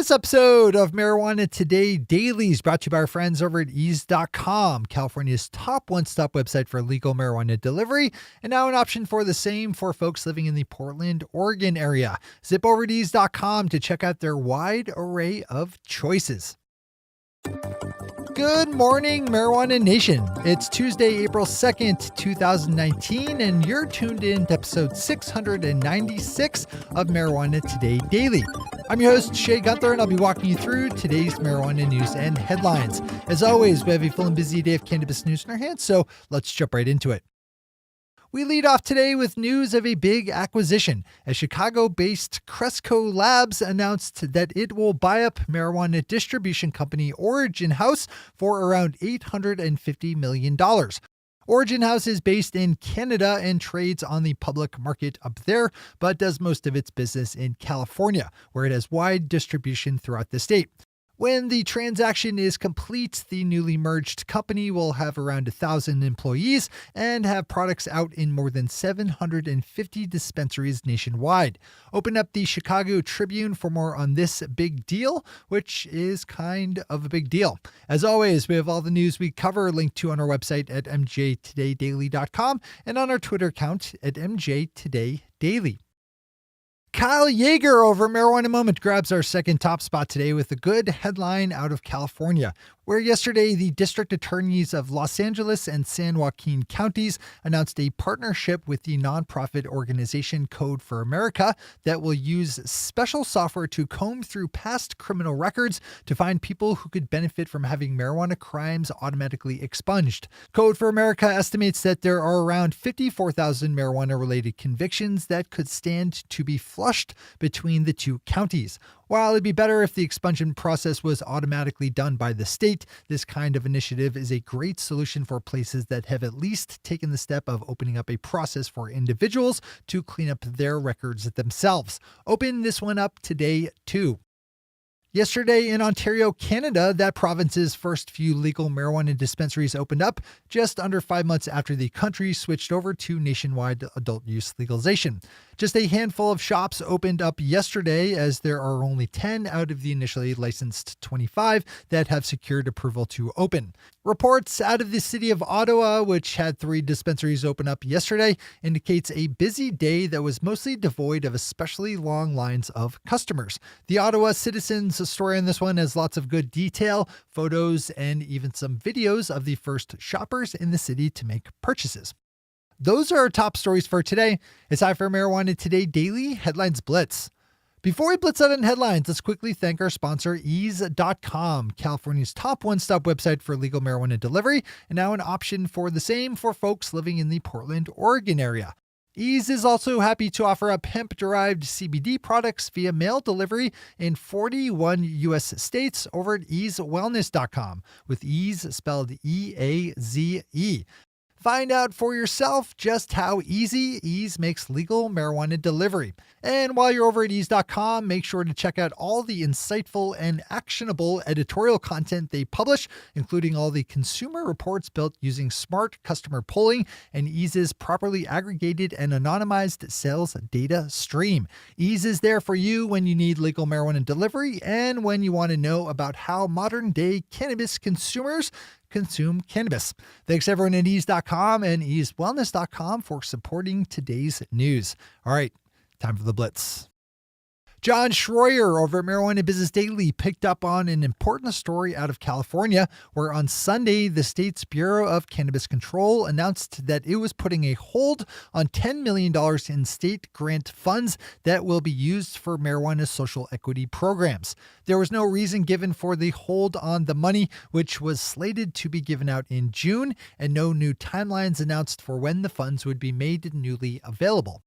This episode of Marijuana Today Daily is brought to you by our friends over at ease.com, California's top one-stop website for legal marijuana delivery, and now an option for the same for folks living in the Portland, Oregon area. Zip over to ease.com to check out their wide array of choices. Good morning, Marijuana Nation. It's Tuesday, April 2nd, 2019, and you're tuned in to episode 696 of Marijuana Today Daily. I'm your host, Shay Gunther, and I'll be walking you through today's marijuana news and headlines. As always, we have a full and busy day of cannabis news in our hands, so let's jump right into it. We lead off today with news of a big acquisition, as Chicago-based Cresco Labs announced that it will buy up marijuana distribution company Origin House for around $850 million. Origin House is based in Canada and trades on the public market up there, but does most of its business in California, where it has wide distribution throughout the state. When the transaction is complete, the newly merged company will have around 1,000 employees and have products out in more than 750 dispensaries nationwide. Open up the Chicago Tribune for more on this big deal, which is kind of a big deal. As always, we have all the news we cover linked to on our website at mjtodaydaily.com and on our Twitter account at mjtodaydaily. Kyle Yeager over Marijuana Moment grabs our second top spot today with a good headline out of California, where yesterday the district attorneys of Los Angeles and San Joaquin counties announced a partnership with the nonprofit organization Code for America that will use special software to comb through past criminal records to find people who could benefit from having marijuana crimes automatically expunged. Code for America estimates that there are around 54,000 marijuana-related convictions that could stand to be flushed between the two counties. While it'd be better if the expungement process was automatically done by the state, this kind of initiative is a great solution for places that have at least taken the step of opening up a process for individuals to clean up their records themselves. Open this one up today, too. Yesterday in Ontario, Canada, that province's first few legal marijuana dispensaries opened up just under 5 months after the country switched over to nationwide adult use legalization. Just a handful of shops opened up yesterday, as there are only 10 out of the initially licensed 25 that have secured approval to open. Reports out of the city of Ottawa, which had 3 dispensaries open up yesterday, indicates a busy day that was mostly devoid of especially long lines of customers. The Ottawa Citizen's story on this one has lots of good detail, photos, and even some videos of the first shoppers in the city to make purchases. Those are our top stories for today. It's time for Marijuana Today Daily Headlines Blitz. Before we blitz out on headlines, let's quickly thank our sponsor, ease.com, California's top one-stop website for legal marijuana delivery, and now an option for the same for folks living in the Portland, Oregon area. Ease is also happy to offer up hemp-derived CBD products via mail delivery in 41 U.S. states over at easewellness.com, with Ease spelled E-A-Z-E. Find out for yourself just how easy Ease makes legal marijuana delivery. And while you're over at ease.com, make sure to check out all the insightful and actionable editorial content they publish, including all the consumer reports built using smart customer polling and Ease's properly aggregated and anonymized sales data stream. Ease is there for you when you need legal marijuana delivery and when you want to know about how modern-day cannabis consumers consume cannabis. Thanks everyone at ease.com and easewellness.com for supporting today's news. All right, time for the blitz. John Schroyer over at Marijuana Business Daily picked up on an important story out of California, where on Sunday, the state's Bureau of Cannabis Control announced that it was putting a hold on $10 million in state grant funds that will be used for marijuana social equity programs. There was no reason given for the hold on the money, which was slated to be given out in June, and no new timelines announced for when the funds would be made newly available.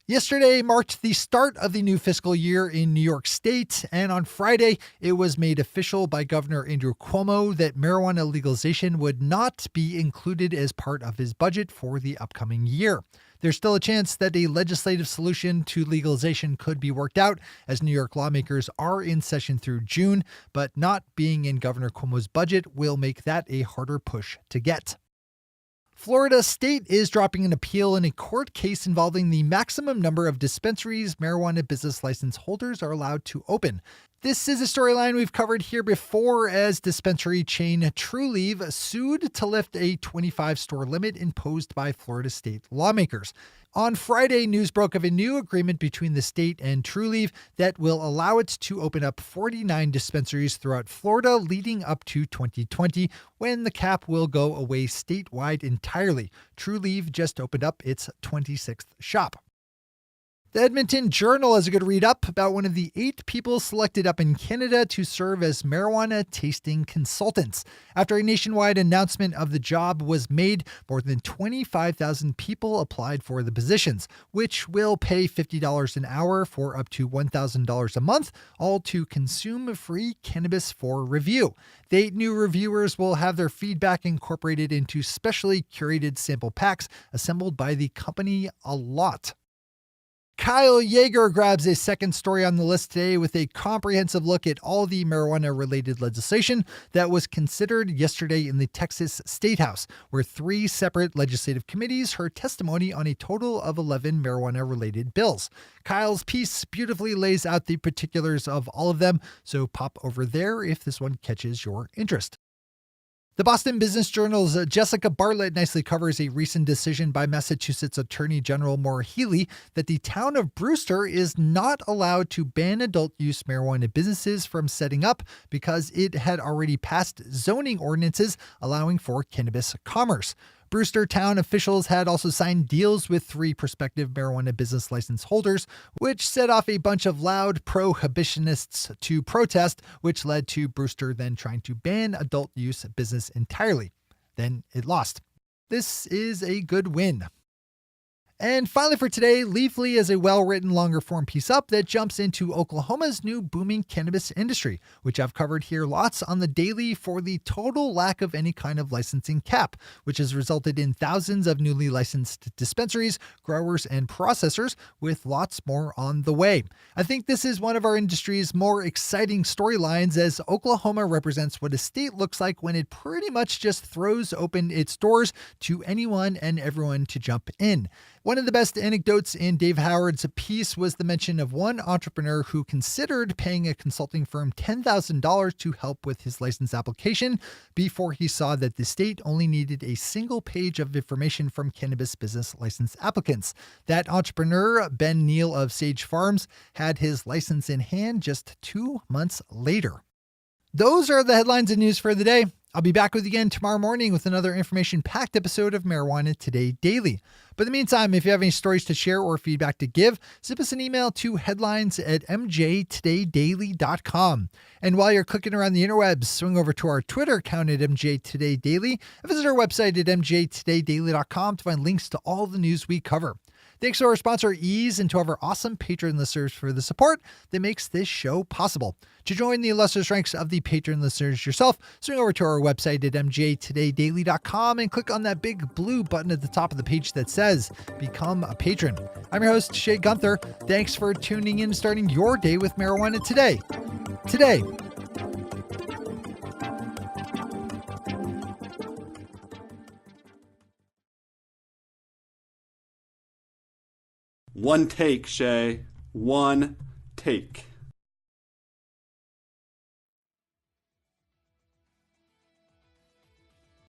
Yesterday marked the start of the new fiscal year in New York State, and on Friday, it was made official by Governor Andrew Cuomo that marijuana legalization would not be included as part of his budget for the upcoming year. There's still a chance that a legislative solution to legalization could be worked out, as New York lawmakers are in session through June, but not being in Governor Cuomo's budget will make that a harder push to get. Florida State is dropping an appeal in a court case involving the maximum number of dispensaries marijuana business license holders are allowed to open. This is a storyline we've covered here before as dispensary chain Trulieve sued to lift a 25-store limit imposed by Florida state lawmakers. On Friday, news broke of a new agreement between the state and Trulieve that will allow it to open up 49 dispensaries throughout Florida leading up to 2020, when the cap will go away statewide entirely. Trulieve just opened up its 26th shop. The Edmonton Journal has a good read-up about one of the 8 people selected up in Canada to serve as marijuana tasting consultants. After a nationwide announcement of the job was made, more than 25,000 people applied for the positions, which will pay $50 an hour for up to $1,000 a month, all to consume free cannabis for review. The 8 new reviewers will have their feedback incorporated into specially curated sample packs assembled by the company A Lot. Kyle Yeager grabs a second story on the list today with a comprehensive look at all the marijuana-related legislation that was considered yesterday in the Texas State House, where 3 separate legislative committees heard testimony on a total of 11 marijuana-related bills. Kyle's piece beautifully lays out the particulars of all of them, so pop over there if this one catches your interest. The Boston Business Journal's Jessica Bartlett nicely covers a recent decision by Massachusetts Attorney General Maura Healey that the town of Brewster is not allowed to ban adult-use marijuana businesses from setting up because it had already passed zoning ordinances allowing for cannabis commerce. Brewster town officials had also signed deals with 3 prospective marijuana business license holders, which set off a bunch of loud prohibitionists to protest, which led to Brewster then trying to ban adult use business entirely. Then it lost. This is a good win. And finally for today, Leafly is a well-written longer-form piece up that jumps into Oklahoma's new booming cannabis industry, which I've covered here lots on the daily for the total lack of any kind of licensing cap, which has resulted in thousands of newly licensed dispensaries, growers, and processors, with lots more on the way. I think this is one of our industry's more exciting storylines, as Oklahoma represents what a state looks like when it pretty much just throws open its doors to anyone and everyone to jump in. One of the best anecdotes in Dave Howard's piece was the mention of one entrepreneur who considered paying a consulting firm $10,000 to help with his license application before he saw that the state only needed a single page of information from cannabis business license applicants. That entrepreneur, Ben Neal of Sage Farms, had his license in hand just 2 months later. Those are the headlines and news for the day. I'll be back with you again tomorrow morning with another information-packed episode of Marijuana Today Daily. But in the meantime, if you have any stories to share or feedback to give, send us an email to headlines@mjtodaydaily.com. And while you're clicking around the interwebs, swing over to our Twitter account at mjtodaydaily and visit our website at mjtodaydaily.com to find links to all the news we cover. Thanks to our sponsor Ease and to our awesome patron listeners for the support that makes this show possible. To join the illustrious ranks of the patron listeners yourself, swing over to our website at mjtodaydaily.com and click on that big blue button at the top of the page that says Become a Patron. I'm your host, Shay Gunther. Thanks for tuning in and starting your day with Marijuana Today. Today. One take, Shay. One take.